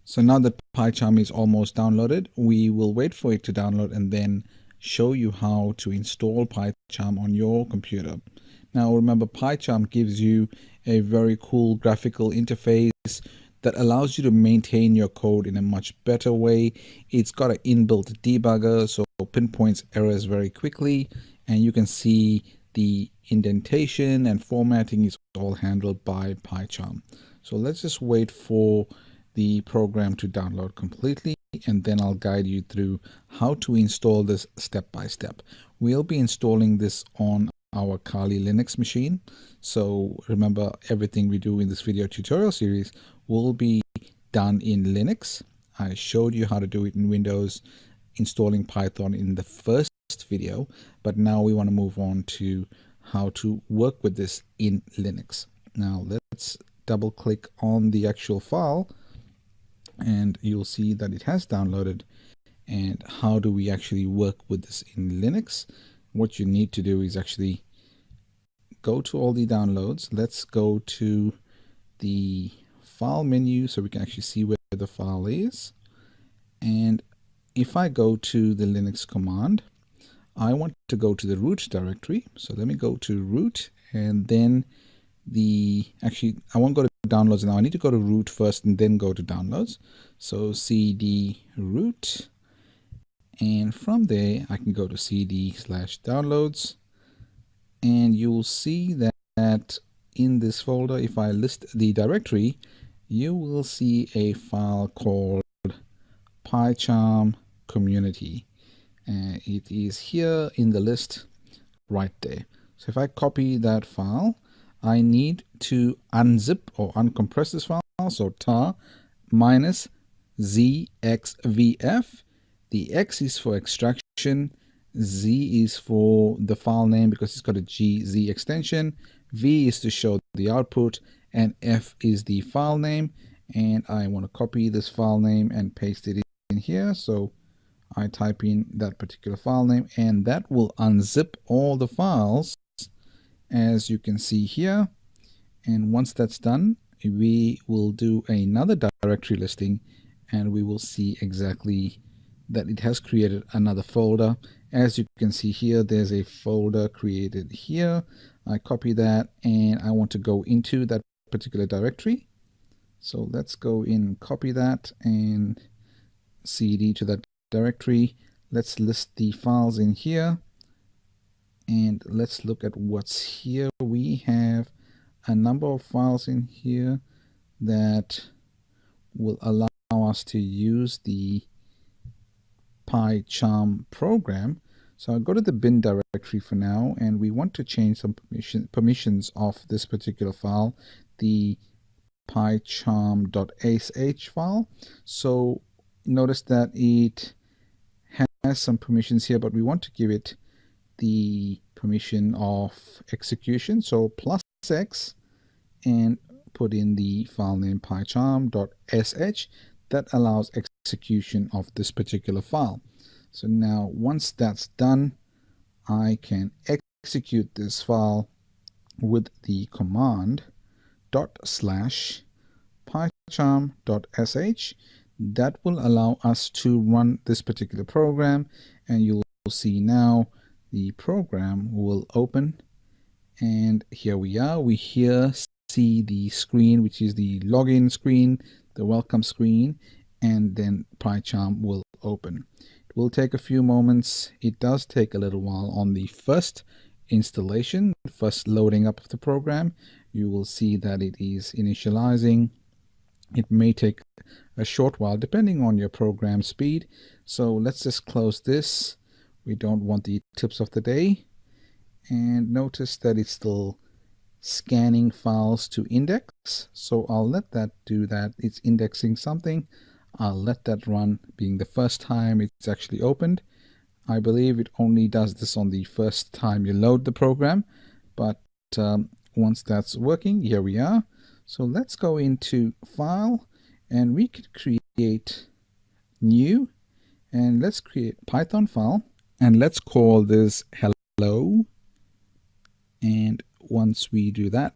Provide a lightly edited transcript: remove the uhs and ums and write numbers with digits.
So now that PyCharm is almost downloaded, we will wait for it to download and then show you how to install PyCharm on your computer. Now remember, PyCharm gives you a very cool graphical interface that allows you to maintain your code in a much better way. It's got an inbuilt debugger, so pinpoints errors very quickly, and you can see the indentation and formatting is all handled by PyCharm. So let's just wait for the program to download completely, and then I'll guide you through how to install this step by step. We'll be installing this on our Kali Linux machine. So remember, everything we do in this video tutorial series will be done in Linux. I showed you how to do it in Windows, installing Python in the first video, but now we want to move on to how to work with this in Linux. Now let's double click on the actual file and you'll see that it has downloaded. And how do we actually work with this in Linux? What you need to do is actually go to all the downloads. Let's go to the file menu so we can actually see where the file is. And if I go to the Linux command, I want to go to the root directory. So let me go to root, and then I won't go to downloads now. I need to go to root first and then go to downloads. So cd root, and from there I can go to cd/downloads, and you'll see that in this folder, if I list the directory, you will see a file called PyCharm community. It is here in the list right there. So if I copy that file, I need to unzip or uncompress this file. So tar minus zxvf. The X is for extraction, Z is for the file name because it's got a GZ extension, V is to show the output, and F is the file name. And I want to copy this file name and paste it in here. So I type in that particular file name, and that will unzip all the files, as you can see here. And once that's done, we will do another directory listing, and we will see exactly that it has created another folder. As you can see here, there's a folder created here. I copy that, and I want to go into that particular directory. So let's go in, copy that, and cd to that directory. Let's list the files in here, and let's look at what's here. We have a number of files in here that will allow us to use the PyCharm program. So I'll go to the bin directory for now, and we want to change some permissions of this particular file, the pycharm.sh file. So notice that it has some permissions here, but we want to give it the permission of execution. So +x, and put in the file name pycharm.sh. That allows execution of this particular file. So now once that's done, I can execute this file with the command /pycharm.sh. That will allow us to run this particular program, and you'll see now the program will open, and here we are. We here see the screen, which is the login screen, the welcome screen, and then PyCharm will open. It will take a few moments. It does take a little while on the first installation, first loading up of the program. You will see that it is initializing. It may take a short while depending on your program speed. So let's just close this. We don't want the tips of the day. And notice that it's still scanning files to index. So I'll let that do that. It's indexing something. I'll let that run, being the first time it's actually opened. I believe it only does this on the first time you load the program, but once that's working, here we are. So let's go into File, and we could create new, and let's create Python file, and let's call this hello. And once we do that,